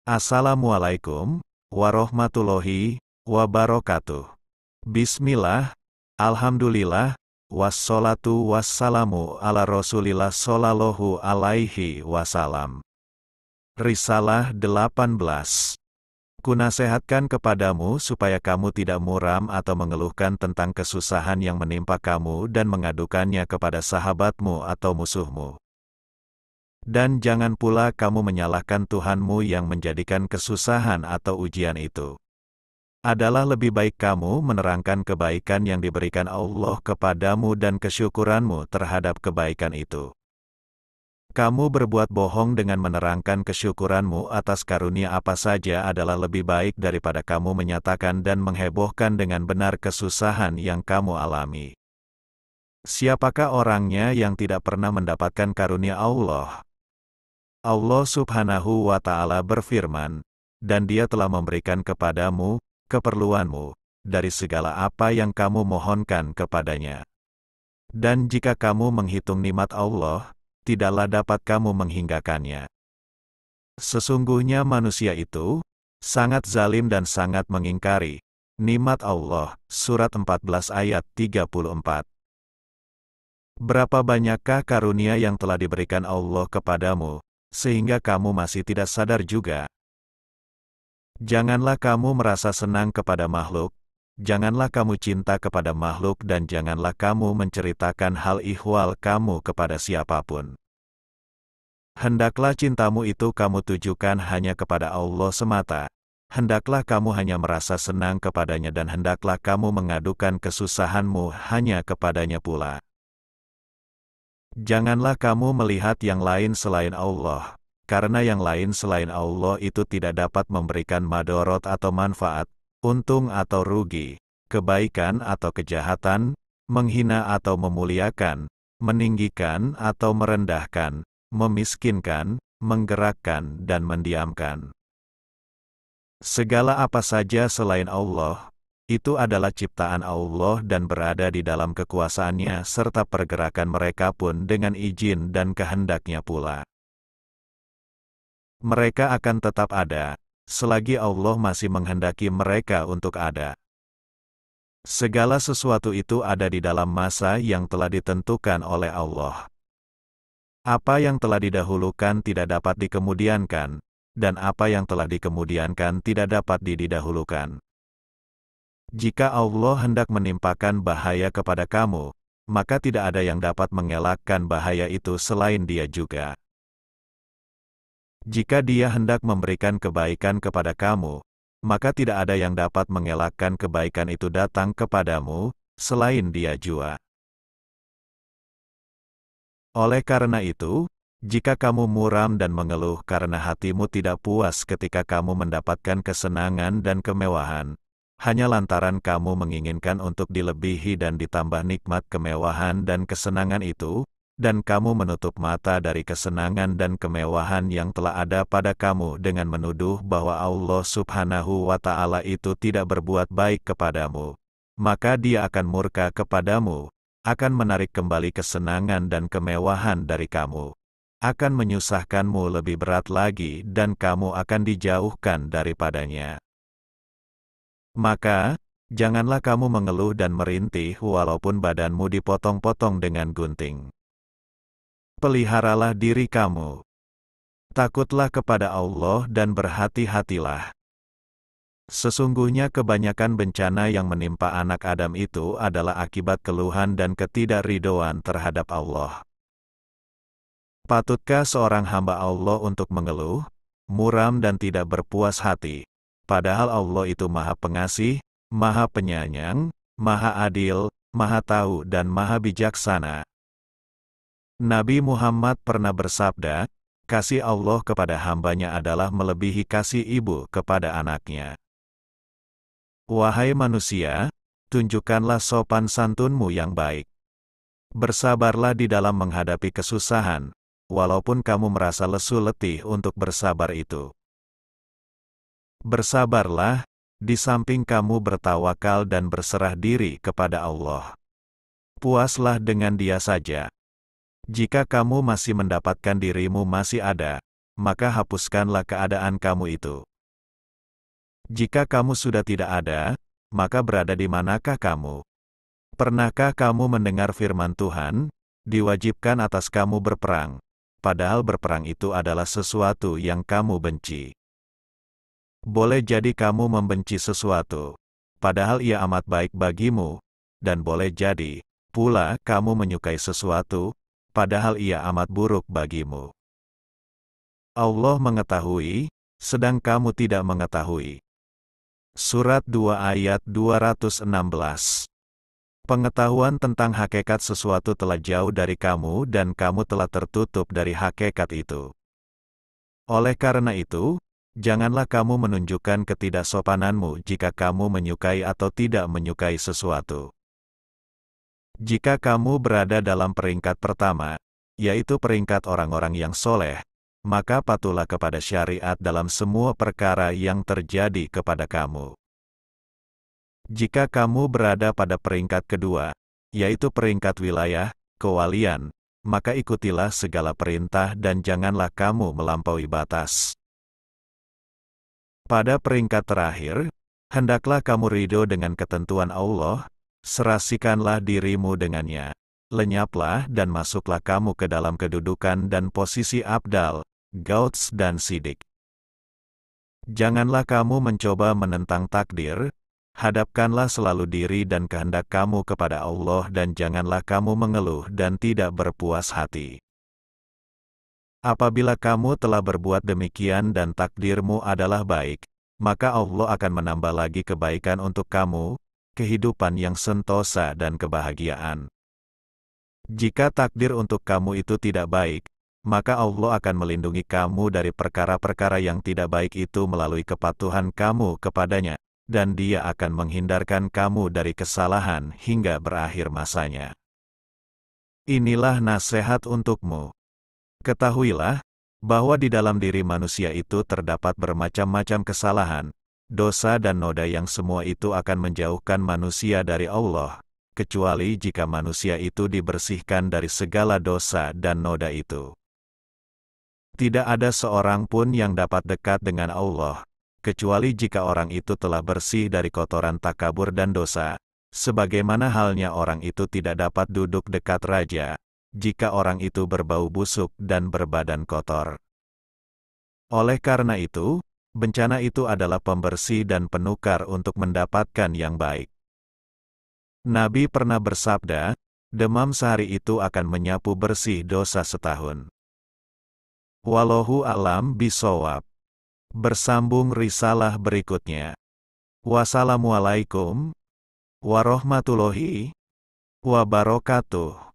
Assalamualaikum warahmatullahi wabarakatuh. Bismillah, alhamdulillah, wassalatu wassalamu ala Rasulillah sallallahu alaihi wasallam. Risalah 18. Kunasehatkan kepadamu supaya kamu tidak muram atau mengeluhkan tentang kesusahan yang menimpa kamu dan mengadukannya kepada sahabatmu atau musuhmu. Dan jangan pula kamu menyalahkan Tuhanmu yang menjadikan kesusahan atau ujian itu. Adalah lebih baik kamu menerangkan kebaikan yang diberikan Allah kepadamu dan kesyukuranmu terhadap kebaikan itu. Kamu berbuat bohong dengan menerangkan kesyukuranmu atas karunia apa saja adalah lebih baik daripada kamu menyatakan dan menghebohkan dengan benar kesusahan yang kamu alami. Siapakah orangnya yang tidak pernah mendapatkan karunia Allah? Allah Subhanahu wa Ta'ala berfirman, dan Dia telah memberikan kepadamu keperluanmu dari segala apa yang kamu mohonkan kepadanya. Dan jika kamu menghitung nikmat Allah, tidaklah dapat kamu menghinggakannya. Sesungguhnya manusia itu sangat zalim dan sangat mengingkari nikmat Allah. Surat 14 ayat 34. Berapa banyakkah karunia yang telah diberikan Allah kepadamu, sehingga kamu masih tidak sadar juga? Janganlah kamu merasa senang kepada makhluk, janganlah kamu cinta kepada makhluk dan janganlah kamu menceritakan hal ihwal kamu kepada siapapun. Hendaklah cintamu itu kamu tujukan hanya kepada Allah semata. Hendaklah kamu hanya merasa senang kepadanya dan hendaklah kamu mengadukan kesusahanmu hanya kepadanya pula. Janganlah kamu melihat yang lain selain Allah, karena yang lain selain Allah itu tidak dapat memberikan madorot atau manfaat, untung atau rugi, kebaikan atau kejahatan, menghina atau memuliakan, meninggikan atau merendahkan, memiskinkan, menggerakkan dan mendiamkan. Segala apa saja selain Allah, itu adalah ciptaan Allah dan berada di dalam kekuasaannya serta pergerakan mereka pun dengan izin dan kehendaknya pula. Mereka akan tetap ada, selagi Allah masih menghendaki mereka untuk ada. Segala sesuatu itu ada di dalam masa yang telah ditentukan oleh Allah. Apa yang telah didahulukan tidak dapat dikemudiankan, dan apa yang telah dikemudiankan tidak dapat didahulukan. Jika Allah hendak menimpakan bahaya kepada kamu, maka tidak ada yang dapat mengelakkan bahaya itu selain Dia juga. Jika Dia hendak memberikan kebaikan kepada kamu, maka tidak ada yang dapat mengelakkan kebaikan itu datang kepadamu, selain Dia jua. Oleh karena itu, jika kamu muram dan mengeluh karena hatimu tidak puas ketika kamu mendapatkan kesenangan dan kemewahan, hanya lantaran kamu menginginkan untuk dilebihi dan ditambah nikmat kemewahan dan kesenangan itu, dan kamu menutup mata dari kesenangan dan kemewahan yang telah ada pada kamu dengan menuduh bahwa Allah Subhanahu wa Ta'ala itu tidak berbuat baik kepadamu, maka Dia akan murka kepadamu, akan menarik kembali kesenangan dan kemewahan dari kamu, akan menyusahkanmu lebih berat lagi dan kamu akan dijauhkan daripadanya. Maka, janganlah kamu mengeluh dan merintih walaupun badanmu dipotong-potong dengan gunting. Peliharalah diri kamu. Takutlah kepada Allah dan berhati-hatilah. Sesungguhnya kebanyakan bencana yang menimpa anak Adam itu adalah akibat keluhan dan ketidakridhoan terhadap Allah. Patutkah seorang hamba Allah untuk mengeluh, muram dan tidak berpuas hati? Padahal Allah itu Maha Pengasih, Maha Penyayang, Maha Adil, Maha Tahu dan Maha Bijaksana. Nabi Muhammad pernah bersabda, kasih Allah kepada hambanya adalah melebihi kasih ibu kepada anaknya. Wahai manusia, tunjukkanlah sopan santunmu yang baik. Bersabarlah di dalam menghadapi kesusahan, walaupun kamu merasa lesu letih untuk bersabar itu. Bersabarlah, di samping kamu bertawakal dan berserah diri kepada Allah. Puaslah dengan Dia saja. Jika kamu masih mendapatkan dirimu masih ada, maka hapuskanlah keadaan kamu itu. Jika kamu sudah tidak ada, maka berada di manakah kamu? Pernahkah kamu mendengar firman Tuhan, diwajibkan atas kamu berperang, padahal berperang itu adalah sesuatu yang kamu benci. Boleh jadi kamu membenci sesuatu, padahal ia amat baik bagimu, dan boleh jadi pula kamu menyukai sesuatu, padahal ia amat buruk bagimu. Allah mengetahui, sedang kamu tidak mengetahui. Surat 2 ayat 216. Pengetahuan tentang hakikat sesuatu telah jauh dari kamu dan kamu telah tertutup dari hakikat itu. Oleh karena itu, janganlah kamu menunjukkan ketidaksopananmu jika kamu menyukai atau tidak menyukai sesuatu. Jika kamu berada dalam peringkat pertama, yaitu peringkat orang-orang yang soleh, maka patuhlah kepada syariat dalam semua perkara yang terjadi kepada kamu. Jika kamu berada pada peringkat kedua, yaitu peringkat wilayah, kewalian, maka ikutilah segala perintah dan janganlah kamu melampaui batas. Pada peringkat terakhir, hendaklah kamu ridho dengan ketentuan Allah, serasikanlah dirimu dengannya. Lenyaplah dan masuklah kamu ke dalam kedudukan dan posisi abdal, gauts dan sidik. Janganlah kamu mencoba menentang takdir, hadapkanlah selalu diri dan kehendak kamu kepada Allah dan janganlah kamu mengeluh dan tidak berpuas hati. Apabila kamu telah berbuat demikian dan takdirmu adalah baik, maka Allah akan menambah lagi kebaikan untuk kamu, kehidupan yang sentosa dan kebahagiaan. Jika takdir untuk kamu itu tidak baik, maka Allah akan melindungi kamu dari perkara-perkara yang tidak baik itu melalui kepatuhan kamu kepadanya, dan Dia akan menghindarkan kamu dari kesalahan hingga berakhir masanya. Inilah nasihat untukmu. Ketahuilah, bahwa di dalam diri manusia itu terdapat bermacam-macam kesalahan, dosa dan noda yang semua itu akan menjauhkan manusia dari Allah, kecuali jika manusia itu dibersihkan dari segala dosa dan noda itu. Tidak ada seorang pun yang dapat dekat dengan Allah, kecuali jika orang itu telah bersih dari kotoran takabur dan dosa, sebagaimana halnya orang itu tidak dapat duduk dekat raja, jika orang itu berbau busuk dan berbadan kotor. Oleh karena itu, bencana itu adalah pembersih dan penukar untuk mendapatkan yang baik. Nabi pernah bersabda, demam sehari itu akan menyapu bersih dosa setahun. Wallahu a'lam bishawab. Bersambung risalah berikutnya. Wassalamualaikum warahmatullahi wabarakatuh.